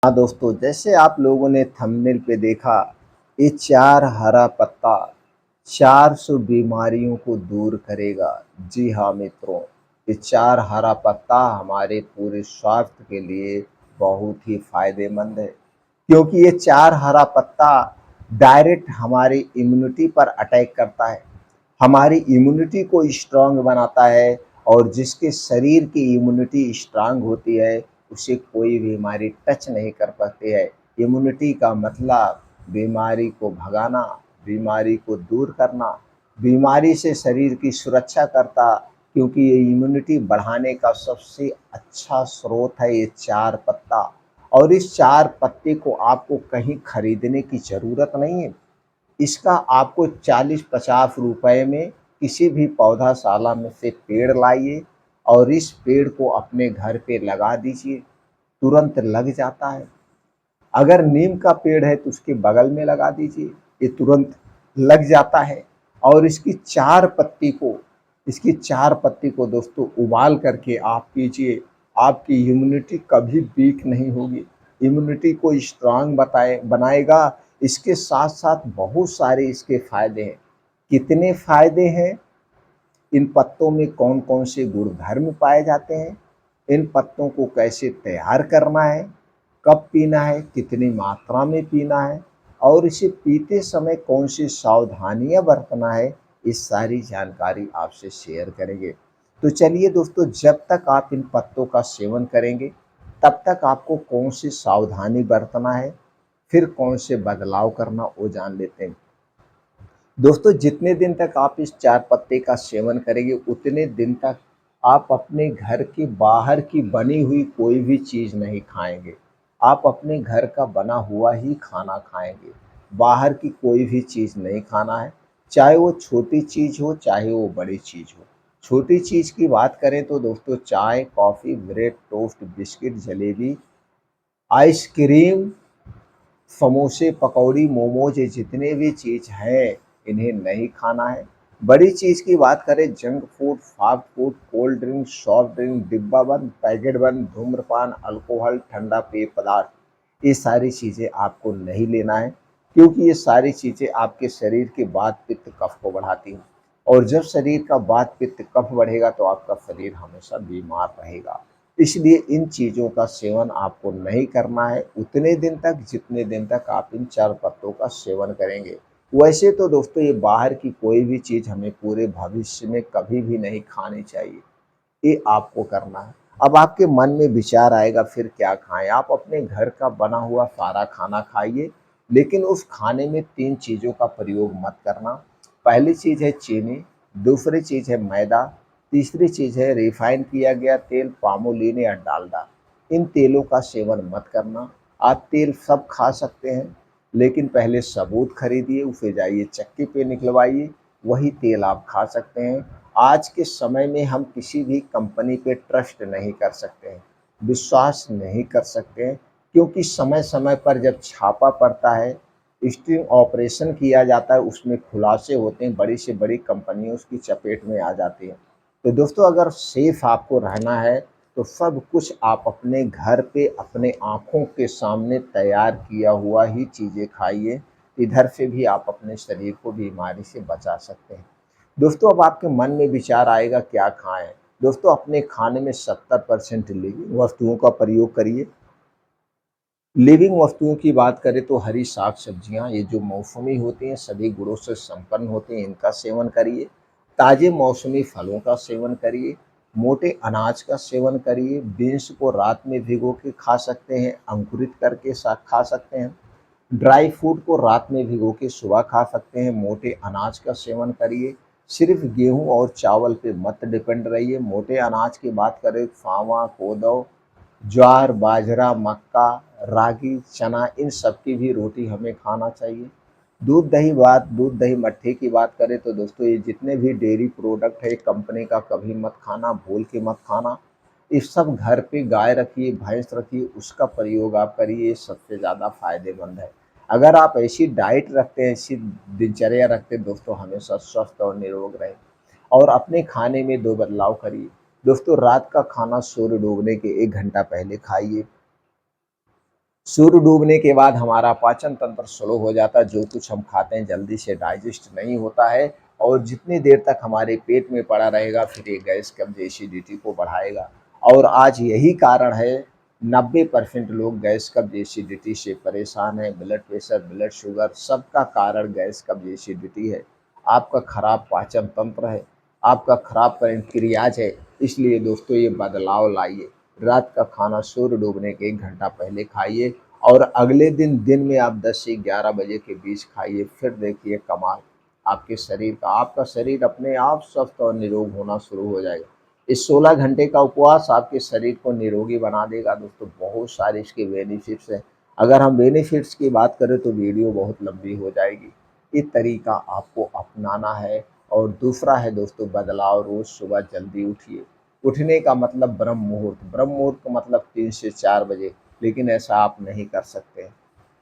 हाँ दोस्तों, जैसे आप लोगों ने थंबनेल पे देखा, ये चार हरा पत्ता 400 बीमारियों को दूर करेगा। जी हाँ मित्रों, ये चार हरा पत्ता हमारे पूरे स्वास्थ्य के लिए बहुत ही फायदेमंद है, क्योंकि ये चार हरा पत्ता डायरेक्ट हमारी इम्यूनिटी पर अटैक करता है, हमारी इम्यूनिटी को स्ट्रांग बनाता है। और जिसके शरीर की इम्यूनिटी स्ट्रांग होती है, उसे कोई बीमारी टच नहीं कर पाती है। इम्यूनिटी का मतलब बीमारी को भगाना, बीमारी को दूर करना, बीमारी से शरीर की सुरक्षा करता। क्योंकि ये इम्यूनिटी बढ़ाने का सबसे अच्छा स्रोत है ये चार पत्ता। और इस चार पत्ते को आपको कहीं खरीदने की ज़रूरत नहीं है। इसका आपको 40-50 रुपए में किसी भी पौधाशाला में से पेड़ लाइए और इस पेड़ को अपने घर पे लगा दीजिए, तुरंत लग जाता है। अगर नीम का पेड़ है तो उसके बगल में लगा दीजिए, ये तुरंत लग जाता है। और इसकी चार पत्ती को दोस्तों उबाल करके आप पीजिए, आपकी इम्यूनिटी कभी वीक नहीं होगी, इम्यूनिटी को स्ट्रांग बनाएगा। इसके साथ साथ बहुत सारे इसके फायदे हैं। कितने फायदे हैं, इन पत्तों में कौन कौन से गुणधर्म पाए जाते हैं, इन पत्तों को कैसे तैयार करना है, कब पीना है, कितनी मात्रा में पीना है, और इसे पीते समय कौन सी सावधानियां बरतना है, इस सारी जानकारी आपसे शेयर करेंगे। तो चलिए दोस्तों, जब तक आप इन पत्तों का सेवन करेंगे तब तक आपको कौन सी सावधानी बरतना है, फिर कौन से बदलाव करना, वो जान लेते हैं। दोस्तों, जितने दिन तक आप इस चार पत्ते का सेवन करेंगे उतने दिन तक आप अपने घर के बाहर की बनी हुई कोई भी चीज़ नहीं खाएंगे। आप अपने घर का बना हुआ ही खाना खाएंगे, बाहर की कोई भी चीज़ नहीं खाना है। चाहे वो छोटी चीज़ हो, चाहे वो बड़ी चीज़ हो। छोटी चीज़ की बात करें तो दोस्तों, चाय, coffee, bread, toast, biscuit, jalebi, ice cream, समोसे, पकौड़ी, मोमोज, ये जितने भी चीज़ हैं, इन्हें नहीं खाना है। बड़ी चीज़ की बात करें, junk food, fast food, cold drink, soft drink, डिब्बा बंद, पैकेट बंद, धूम्रपान, अल्कोहल, ठंडा पेय पदार्थ, ये सारी चीज़ें आपको नहीं लेना है। क्योंकि ये सारी चीज़ें आपके शरीर के वात पित्त कफ को बढ़ाती हैं। और जब शरीर का वात पित्त कफ बढ़ेगा तो आपका शरीर हमेशा बीमार रहेगा। इसलिए इन चीज़ों का सेवन आपको नहीं करना है उतने दिन तक जितने दिन तक आप इन चार पत्तों का सेवन करेंगे। वैसे तो दोस्तों, ये बाहर की कोई भी चीज़ हमें पूरे भविष्य में कभी भी नहीं खानी चाहिए, ये आपको करना है। अब आपके मन में विचार आएगा फिर क्या खाएं, आप अपने घर का बना हुआ सारा खाना खाइए, लेकिन उस खाने में तीन चीज़ों का प्रयोग मत करना। पहली चीज़ है चीनी, दूसरी चीज़ है मैदा, तीसरी चीज़ है रिफाइन किया गया तेल, पामोलिन या डालडा। इन तेलों का सेवन मत करना। आप तेल सब खा सकते हैं, लेकिन पहले सबूत खरीदिए, उसे जाइए चक्की पे निकलवाइए, वही तेल आप खा सकते हैं। आज के समय में हम किसी भी कंपनी पे ट्रस्ट नहीं कर सकते हैं, विश्वास नहीं कर सकते हैं। क्योंकि समय समय पर जब छापा पड़ता है, स्टिंग ऑपरेशन किया जाता है, उसमें खुलासे होते हैं, बड़ी से बड़ी कंपनियां उसकी चपेट में आ जाती हैं। तो दोस्तों, अगर सेफ आपको रहना है तो सब कुछ आप अपने घर पे अपने आँखों के सामने तैयार किया हुआ ही चीज़ें खाइए। इधर से भी आप अपने शरीर को बीमारी से बचा सकते हैं। दोस्तों, अब आपके मन में विचार आएगा क्या खाएँ? दोस्तों, अपने खाने में 70% लिविंग वस्तुओं का प्रयोग करिए। लिविंग वस्तुओं की बात करें तो हरी साग-सब्जियाँ, ये जो मौसमी होती हैं, सभी गुणों से संपन्न होती हैं, इनका सेवन करिए। ताज़े मौसमी फलों का सेवन करिए, मोटे अनाज का सेवन करिए, बीन्स को रात में भिगो के खा सकते हैं, अंकुरित करके खा सकते हैं। ड्राई फ्रूट को रात में भिगो के सुबह खा सकते हैं, मोटे अनाज का सेवन करिए। सिर्फ गेहूँ और चावल पे मत डिपेंड रहिए। मोटे अनाज की बात करें, फावड़ा, कोदो, ज्वार, बाजरा, मक्का, रागी, चना, इन सब की भी रोटी हमें खाना चाहिए। दूध दही मट्ठे की बात करें तो दोस्तों, ये जितने भी डेयरी प्रोडक्ट है कंपनी का कभी मत खाना, भूल के मत खाना। ये सब घर पे गाय रखिए, भैंस रखिए, उसका प्रयोग आप करिए, ये सबसे ज़्यादा फायदेमंद है। अगर आप ऐसी डाइट रखते हैं, ऐसी दिनचर्या रखते हैं दोस्तों, हमेशा स्वस्थ और निरोग रहें। और अपने खाने में दो बदलाव करिए। दोस्तों, रात का खाना सूर्य डूबने के 1 घंटा पहले खाइए। सूर्य डूबने के बाद हमारा पाचन तंत्र स्लो हो जाता है, जो कुछ हम खाते हैं जल्दी से डाइजेस्ट नहीं होता है और जितनी देर तक हमारे पेट में पड़ा रहेगा फिर ये गैस कब्ज एसिडिटी को बढ़ाएगा। और आज यही कारण है 90% लोग गैस कब्ज एसिडिटी से परेशान हैं। ब्लड प्रेशर, ब्लड शुगर सबका कारण गैस कब्ज एसिडिटी है। आपका खराब पाचन तंत्र है, आपका खराब पैंक्रियाज है। इसलिए दोस्तों ये बदलाव लाइए। रात का खाना सूर्य डूबने के 1 घंटा पहले खाइए और अगले दिन दिन में आप 10 से 11 बजे के बीच खाइए। फिर देखिए कमाल आपके शरीर का, आपका शरीर अपने आप स्वस्थ और निरोग होना शुरू हो जाएगा। इस 16 घंटे का उपवास आपके शरीर को निरोगी बना देगा। दोस्तों बहुत सारे इसके बेनिफिट्स हैं। अगर हम बेनिफिट्स की बात करें तो वीडियो बहुत लंबी हो जाएगी। ये तरीका आपको अपनाना है। और दूसरा है दोस्तों बदलाव, रोज़ सुबह जल्दी उठिए। उठने का मतलब ब्रह्म मुहूर्त, ब्रह्म मुहूर्त का मतलब 3 से 4 बजे, लेकिन ऐसा आप नहीं कर सकते।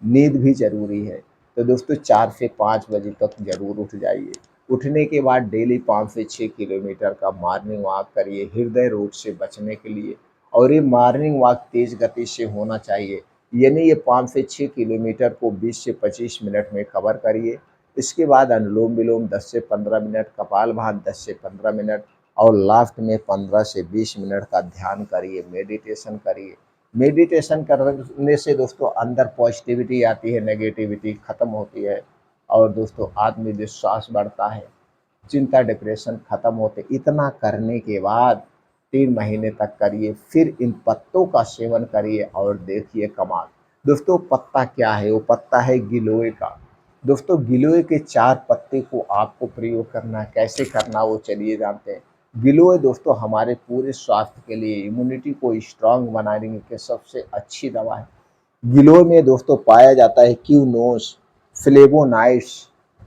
नींद भी ज़रूरी है। तो दोस्तों 4 से 5 बजे तक ज़रूर उठ जाइए। उठने के बाद डेली 5 से 6 किलोमीटर का मॉर्निंग वॉक करिए हृदय रोग से बचने के लिए। और ये मॉर्निंग वॉक तेज़ गति से होना चाहिए, यानी ये 5 से 6 किलोमीटर को 20 से 25 मिनट में कवर करिए। इसके बाद अनुलोम विलोम 10 से 15 मिनट, कपालभाति 10 से 15 मिनट और लास्ट में 15 से 20 मिनट का ध्यान करिए, मेडिटेशन करिए। मेडिटेशन करने से दोस्तों अंदर पॉजिटिविटी आती है, नेगेटिविटी ख़त्म होती है और दोस्तों आत्मविश्वास बढ़ता है, चिंता डिप्रेशन ख़त्म होते। इतना करने के बाद 3 महीने तक करिए, फिर इन पत्तों का सेवन करिए और देखिए कमाल। दोस्तों पत्ता क्या है? वो पत्ता है गिलोय का। दोस्तों गिलोय के 4 पत्ते को आपको प्रयोग करना है। कैसे करना वो चलिए जानते हैं। गिलोय दोस्तों हमारे पूरे स्वास्थ्य के लिए, इम्यूनिटी को स्ट्रांग बनाने की सबसे अच्छी दवा है। गिलोय में दोस्तों पाया जाता है क्यूनोस, फ्लेवोनाइड्स,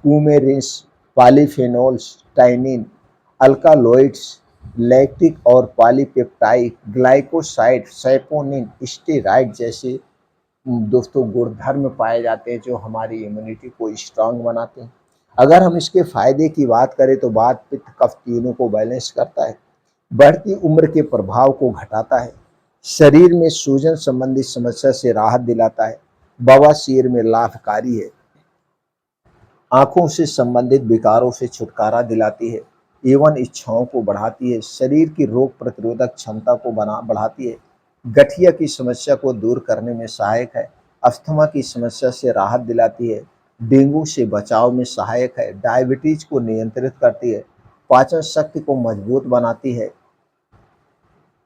कुमेरिन्स, पॉलीफेनोल्स, टैनिन, अल्कालॉइड्स, लैक्टिक और पॉलीपेप्टाइड, ग्लाइकोसाइड, सैपोनिन, स्टेरॉइड जैसे दोस्तों गुणधर्म पाए जाते हैं जो हमारी इम्यूनिटी को स्ट्रांग बनाते हैं। अगर हम इसके फायदे की बात करें तो वात, पित्त, कफ तीनों को बैलेंस करता है, बढ़ती उम्र के प्रभाव को घटाता है, शरीर में सूजन संबंधी समस्या से राहत दिलाता है, बवासीर में लाभकारी है, आंखों से संबंधित विकारों से छुटकारा दिलाती है, एवं इच्छाओं को बढ़ाती है, शरीर की रोग प्रतिरोधक क्षमता को बढ़ाती है, गठिया की समस्या को दूर करने में सहायक है, अस्थमा की समस्या से राहत दिलाती है, डेंगू से बचाव में सहायक है, डायबिटीज को नियंत्रित करती है, पाचन शक्ति को मजबूत बनाती है,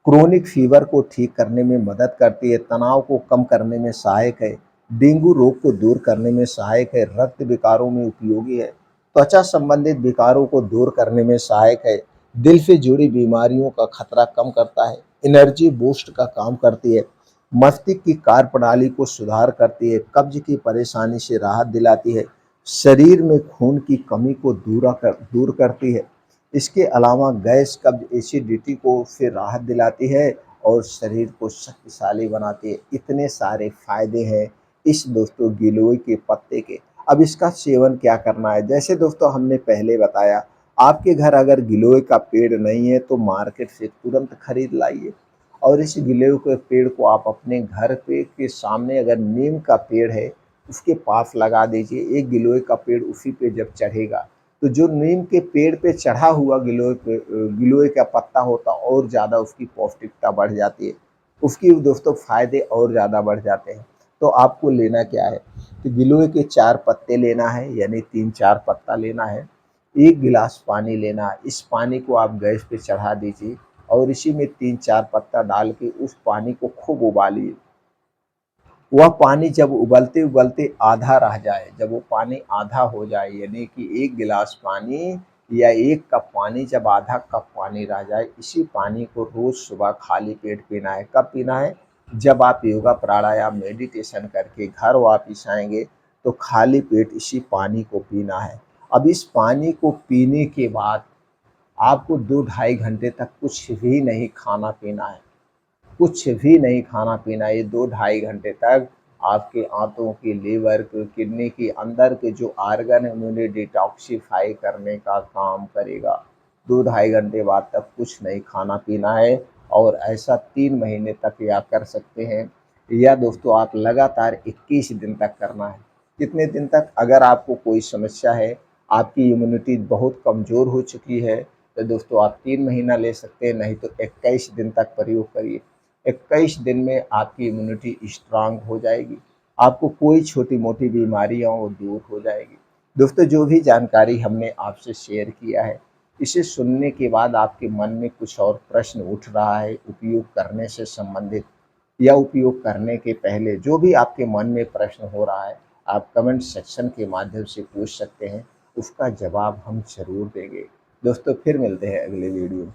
क्रोनिक फीवर को ठीक करने में मदद करती है, तनाव को कम करने में सहायक है, डेंगू रोग को दूर करने में सहायक है, रक्त विकारों में उपयोगी है, त्वचा संबंधित विकारों को दूर करने में सहायक है, दिल से जुड़ी बीमारियों का खतरा कम करता है, एनर्जी बूस्ट का काम करती है, मस्तिष्क की कार्यप्रणाली को सुधार करती है, कब्ज की परेशानी से राहत दिलाती है, शरीर में खून की कमी को दूर करती है। इसके अलावा गैस, कब्ज, एसिडिटी को से राहत दिलाती है और शरीर को शक्तिशाली बनाती है। इतने सारे फायदे हैं इस दोस्तों गिलोय के पत्ते के। अब इसका सेवन क्या करना है? जैसे दोस्तों हमने पहले बताया, आपके घर अगर गिलोय का पेड़ नहीं है तो मार्केट से तुरंत खरीद लाइए और इस गिलोय के पेड़ को आप अपने घर पे के सामने, अगर नीम का पेड़ है उसके पास लगा दीजिए। एक गिलोय का पेड़ उसी पे जब चढ़ेगा तो जो नीम के पेड़ पे चढ़ा हुआ गिलोय का पत्ता होता और ज़्यादा उसकी पौष्टिकता बढ़ जाती है, उसकी दोस्तों फायदे और ज़्यादा बढ़ जाते हैं। तो आपको लेना क्या है? तो गिलोय के 4 पत्ते लेना है, यानी 3-4 पत्ता लेना है, 1 गिलास पानी लेना है। इस पानी को आप गैस पे चढ़ा दीजिए और इसी में 3-4 पत्ता डाल के उस पानी को खूब उबालिए। वह पानी जब उबलते उबलते आधा रह जाए, जब वो पानी आधा हो जाए, यानी कि 1 गिलास पानी या 1 कप पानी जब आधा कप पानी रह जाए, इसी पानी को रोज़ सुबह खाली पेट पीना है। कब पीना है? जब आप योगा, प्राणायाम, मेडिटेशन करके घर वापिस आएँगे तो खाली पेट इसी पानी को पीना है। अब इस पानी को पीने के बाद आपको 2 ढाई घंटे तक कुछ भी नहीं खाना-पीना है। कुछ भी नहीं खाना-पीना, ये 2 ढाई घंटे तक आपके आंतों की, लीवर की, किडनी की अंदर के जो ऑर्गन है उन्हें डिटॉक्सिफ़ाई करने का काम करेगा। 2 ढाई घंटे बाद तक कुछ नहीं खाना-पीना है और ऐसा 3 महीने तक या कर सकते हैं। या दोस्तों आप लगातार 21 दिन तक करना है। कितने दिन तक? अगर आपको कोई समस्या है, आपकी इम्यूनिटी बहुत कमज़ोर हो चुकी है, तो दोस्तों आप 3 महीना ले सकते हैं, नहीं तो 21 दिन तक प्रयोग करिए। 21 दिन में आपकी इम्यूनिटी स्ट्रांग हो जाएगी। आपको कोई छोटी-मोटी बीमारियाँ वो दूर हो जाएगी। दोस्तों जो भी जानकारी हमने आपसे शेयर किया है, इसे सुनने के बाद आपके मन में कुछ और प्रश्न उठ रहा है उपयोग करने से संबंधित या उपयोग करने के पहले, जो भी आपके मन में प्रश्न हो रहा है, आप कमेंट सेक्शन के माध्यम से पूछ सकते हैं, उसका जवाब हम ज़रूर देंगे। दोस्तों फिर मिलते हैं अगले वीडियो में।